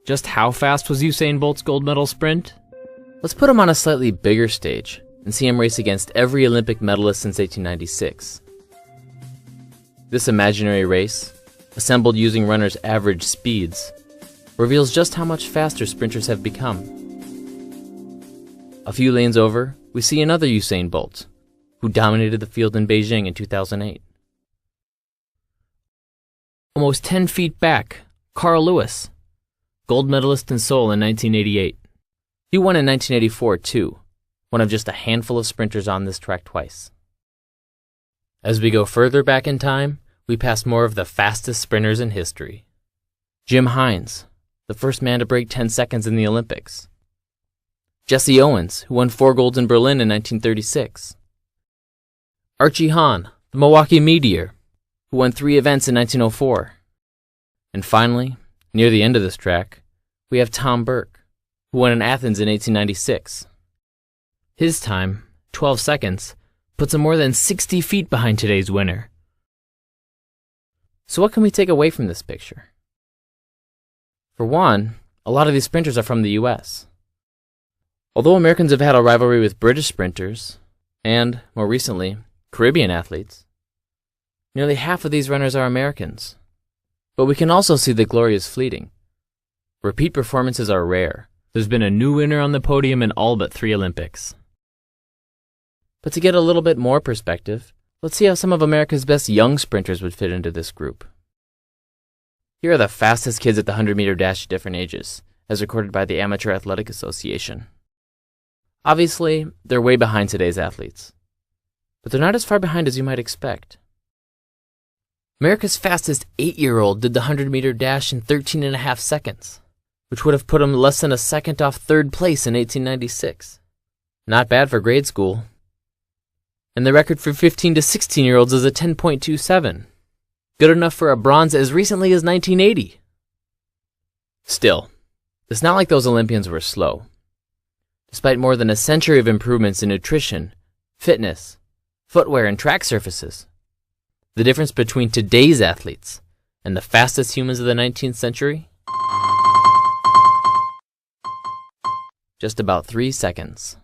Just how fast was Usain Bolt's gold medal sprint? Let's put him on a slightly bigger stage and see him race against every Olympic medalist since 1896. This imaginary race, assembled using runners' average speeds, reveals just how much faster sprinters have become. A few lanes over, we see another Usain Bolt, who dominated the field in Beijing in 2008. Almost 10 feet back, Carl Lewis, gold medalist in Seoul in 1988. He won in 1984 too, one of just a handful of sprinters on this track twice. As we go further back in time, we pass more of the fastest sprinters in history. Jim Hines, the first man to break 10 seconds in the Olympics. Jesse Owens, who won 4 golds in Berlin in 1936. Archie Hahn, the Milwaukee Meteor, who won 3 events in 1904. And finally, near the end of this track, we have Tom Burke, who won in Athens in 1896. His time, 12 seconds, puts him more than 60 feet behind today's winner. So what can we take away from this picture? For one, a lot of these sprinters are from the US. Although Americans have had a rivalry with British sprinters, and, more recently, Caribbean athletes, nearly half of these runners are Americans. But we can also see that glory is fleeting. Repeat performances are rare. There's been a new winner on the podium in all but 3 Olympics. But to get a little bit more perspective, let's see how some of America's best young sprinters would fit into this group. Here are the fastest kids at the 100-meter dash at different ages, as recorded by the Amateur Athletic Association. Obviously, they're way behind today's athletes. But they're not as far behind as you might expect. America's fastest 8-year-old did the 100-meter dash in 13.5 seconds, which would have put him less than a second off 3rd place in 1896. Not bad for grade school. And the record for 15 to 16-year-olds is a 10.27. Good enough for a bronze as recently as 1980. Still, it's not like those Olympians were slow. Despite more than a century of improvements in nutrition, fitness, footwear, and track surfaces, the difference between today's athletes and the fastest humans of the 19th century? Just about 3 seconds.